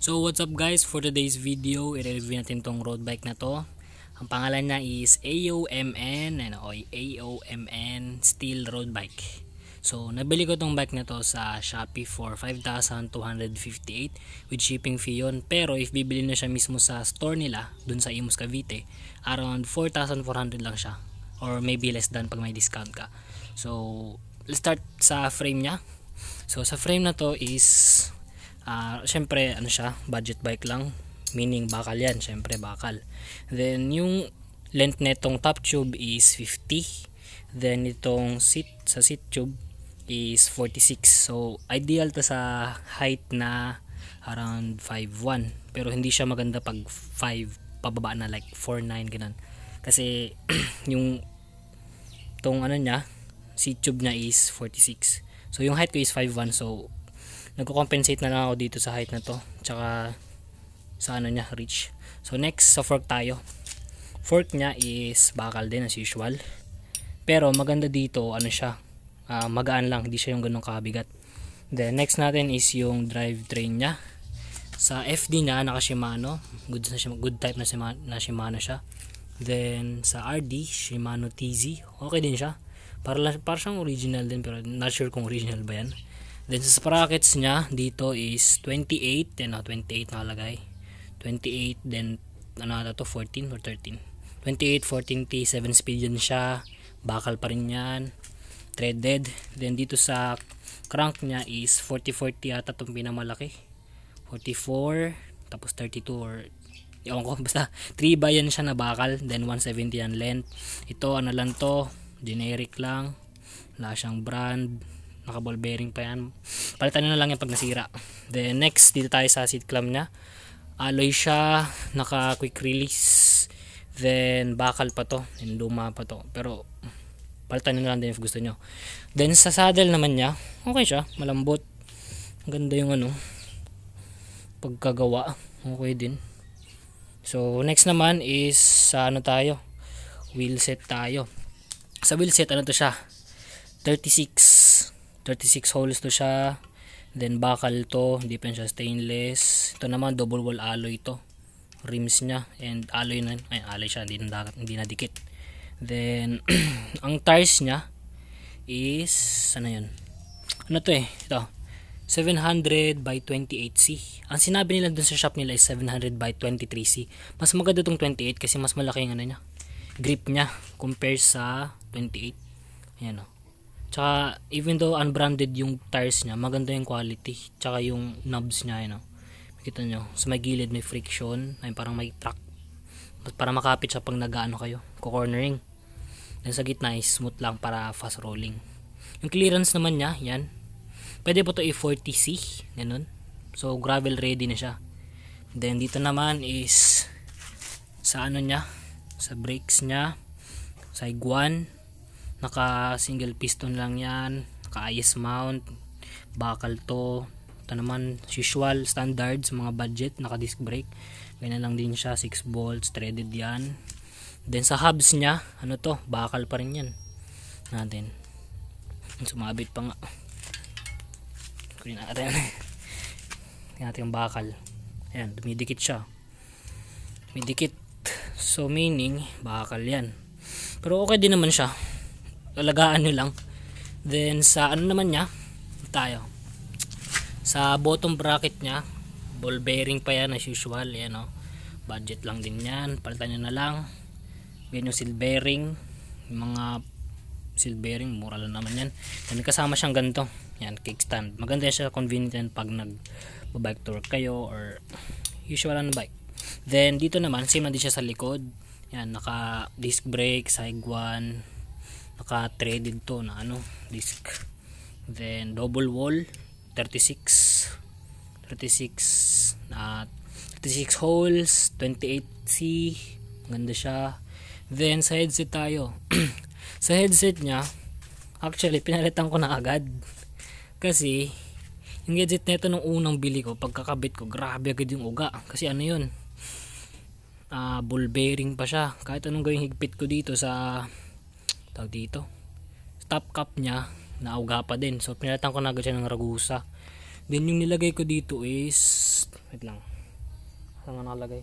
So what's up guys, for today's video, i-review natin tong road bike na to. Ang pangalan niya is AOMN, AOMN Steel Road Bike. So nabili ko tong bike na to sa Shopee for 5,258 with shipping fee yun. Pero if bibili na siya mismo sa store nila, dun sa Imus Cavite, around 4,400 lang siya. Or maybe less than pag may discount ka. So let's start sa frame niya. So sa frame na to is syempre ano siya, budget bike lang, meaning bakal yan, syempre bakal. Then yung length netong top tube is 50, then itong seat tube is 46. So ideal to sa height na around 5'1", pero hindi siya maganda pag 5 pababa na, like 4'9" ganun, kasi yung tong ano niya, seat tube niya is 46. So yung height ko is 5'1", so nagko-compensate na lang ako dito sa height na to, tsaka sa ano niya, reach. So next, sa fork tayo. Fork niya is bakal din as usual, pero maganda dito, ano siya, magaan lang, hindi siya yung ganun kabigat. Then next natin is yung drivetrain niya. Sa FD niya, naka Shimano, good type na Shimano siya. Then sa RD, Shimano TZ, okay din siya, para siyang original din, pero not sure kung original ba yan. Then sa sprockets niya dito is 28, yan 28 nakalagay. 28, then ano na to, 14 or 13. 28, 14T, 7 speed yan siya. Bakal pa rin yan. Threaded. Then dito sa crank niya is 40-40 yata itong pinamalaki. 44, tapos 32 or ewan ko, basta 3 ba yan siya na bakal. Then 170 yan length. Ito ano lang to, generic lang. Wala siyang brand. Naka ball bearing pa yan, palitan na lang yan pag nasira. Then next, dito tayo sa seat clamp nya. Alloy siya, naka quick release, then bakal pa to, and luma pa to, pero palitan na lang din if gusto nyo. Then sa saddle naman nya, okay siya, malambot, ganda yung ano, pagkagawa, okay din. So next naman is sa ano tayo, wheel set tayo. Sa wheel set, ano to siya, 36 holes to siya. Then bakal to, hindi pa siya stainless. Ito naman double wall alloy to, rims nya, and alloy na, alloy siya, hindi na dikit. Then ang tires nya is ano yun, ano to ito 700 by 28C. Ang sinabi nila dun sa shop nila is 700 by 23C. Mas maganda tong 28 kasi mas malaki yung ano nya, grip nya compare sa 28. Ayan o. Tsaka even though unbranded yung tires nya, maganda yung quality. Tsaka yung knobs nya, you know, makita nyo, sa may gilid may friction, ay parang may track para makapit siya pag nag-ano kayo, cornering. Then sa gitna is smooth lang para fast rolling. Yung clearance naman nya, yan, pwede po to i40C, ganun. So gravel ready na siya. Then dito naman is sa ano nya, sa brakes nya, sa Iguan, naka single piston lang yan, naka IS mount, bakal to. Ito naman usual standards, mga budget, naka disc brake, ganyan lang din siya, 6 bolts, threaded yan. Then sa hubs nya, ano to, bakal pa rin yan natin, sumabit pa nga, kunin natin natin yung bakal, ayan, dumidikit siya, dumidikit, so meaning bakal yan, pero okay din naman siya, alagaan nyo lang. Then sa ano naman nya tayo, sa bottom bracket nya, ball bearing pa yan as usual, yan o, budget lang din yan, palitan nyo na lang. Ganyan yung seal bearing, yung mga seal bearing mura lang naman yan. Then kasama siyang ganito, yan, kickstand, maganda siya, convenient yan pag nag bike tour kayo or usual na bike. Then dito naman same na din siya sa likod, yan, naka disc brake, side one, naka threaded to na ano, disc. Then double wall, 36 holes, 28C, ganda siya. Then sa headset tayo. Sa headset nya, actually pinalitan ko na agad, kasi yung headset nito nung unang bili ko, pagkakabit ko, grabe agad yung uga, kasi ano yun, ball bearing pa siya. Kahit anong gawing higpit ko dito sa tawag dito, stop cap nya, nauga pa din. So pinalitan ko na agad siya ng ragusa. Then yung nilagay ko dito is, wait lang, Saan nga nakalagay?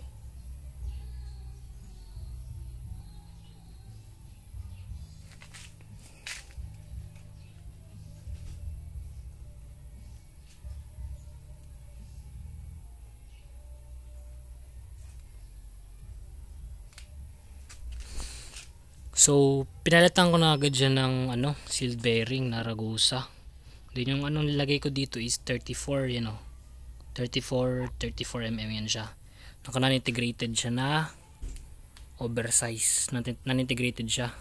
So, pinalitan ko na agad dyan ng seal bearing na Ragusa. Then yung nilagay ko dito is 34, 34mm yan siya. Non-integrated siya na oversize. Non-integrated siya.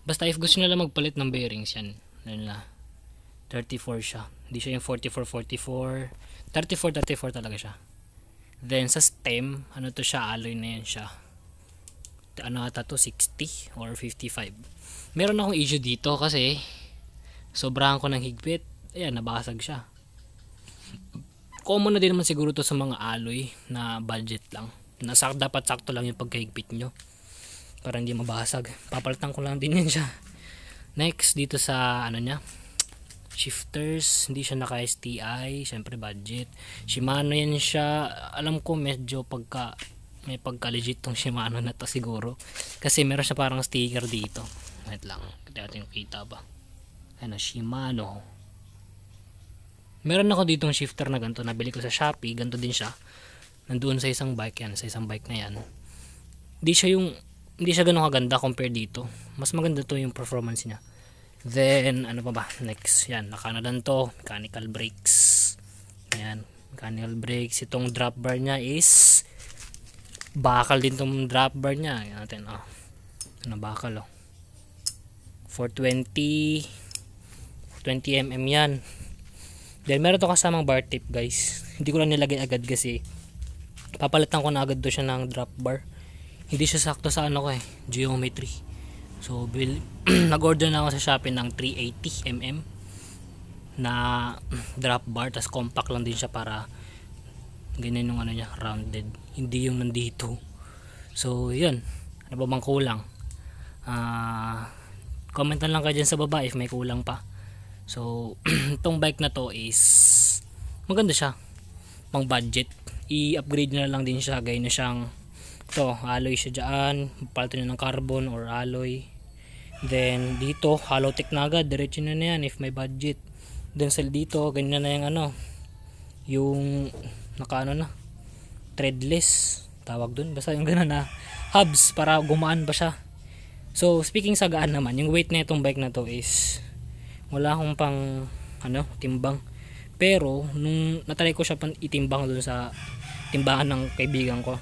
Basta if gusto nyo lang magpalit ng bearings yan, 34 siya. Hindi siya yung 44, 34 talaga siya. Then sa stem, to siya, alloy na yan siya. Ata to 60 or 55. Meron akong issue dito kasi sobrahan ko ng higpit. Ayan, nabasag siya. Common na din naman siguro to sa mga alloy na budget lang. Dapat sakto lang yung pagkahigpit nyo para hindi mabasag. Papalitan ko lang din yan siya. Next, dito sa shifters, hindi siya naka STI, syempre budget. Shimano yan siya. Alam ko medyo may pagka legit tong Shimano na to siguro kasi meron siya parang sticker dito. Wait lang, natin kita ba? Shimano. Meron ako ditong shifter na ganito, nabili ko sa Shopee. Ganito din siya, nandoon sa isang bike yan, sa isang bike na yan. Hindi siya ganun kaganda compare dito. Mas maganda to yung performance niya. Then ano pa ba next? Yan, nakanalan to, mechanical brakes. Yan, mechanical brakes. Itong drop bar niya is bakal din tong drop bar niya. Yan natin, bakal 420 mm yan. Then meron to kasamang bar tip guys. Hindi ko lang nilagay agad kasi papalitan ko na agad do siya ng drop bar. Hindi siya sakto sa geometry. So nag-order na ako sa Shopee ng 380 mm na drop bar, tas compact lang din siya para ganyan yung niya, rounded, hindi yung nandito. So yun, ano ba bang kulang? Comment lang kayo dyan sa baba if may kulang pa. So itong bike na to is maganda siya, pang budget. I-upgrade na lang din siya, gaya na siyang alloy siya dyan, palitan na ng carbon or alloy. Then dito Halotech na agad, diretso na yan if may budget. Then sa dito ganyan na yung yung naka threadless tawag dun, basta yung gano'n na hubs para gumaan ba siya. So speaking sa gaan naman, yung weight na itong bike na to is wala akong pang timbang, pero nung natry ko siya itimbang dun sa timbangan ng kaibigan ko,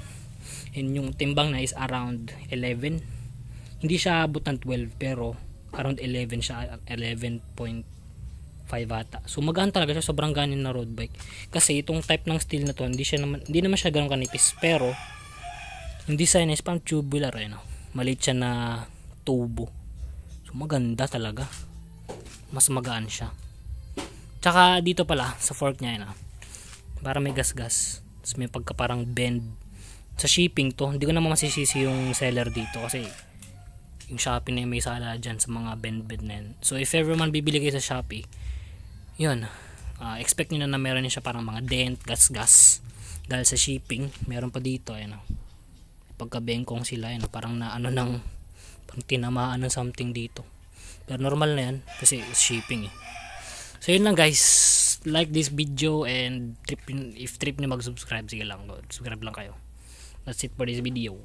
and yung timbang na is around 11, hindi siya abot ng 12 pero around 11 siya, 11.5 ata. So magaan talaga siya, sobrang ganin na road bike. Kasi itong type ng steel na to, hindi naman siya ganoon kanipis, pero yung design is pang tubular maliit siya na tubo. So maganda talaga. Mas magaan siya. Tsaka dito pala sa fork niya para may gas-gas. Tapos may pagka parang bend. Sa shipping to, hindi ko naman masisisi yung seller dito kasi yung Shopee na may sala dyan sa mga bend na yan. So if ever man bibili kayo sa Shopee, yun, expect nyo na meron siya parang mga dent, gas-gas. Dahil sa shipping, meron pa dito, pagka-bengkong sila, parang na pang tinamaan ng something dito. Pero normal na yan, kasi shipping So yun lang guys, like this video and if trip nyo mag-subscribe, sige lang, subscribe lang kayo. That's it for this video.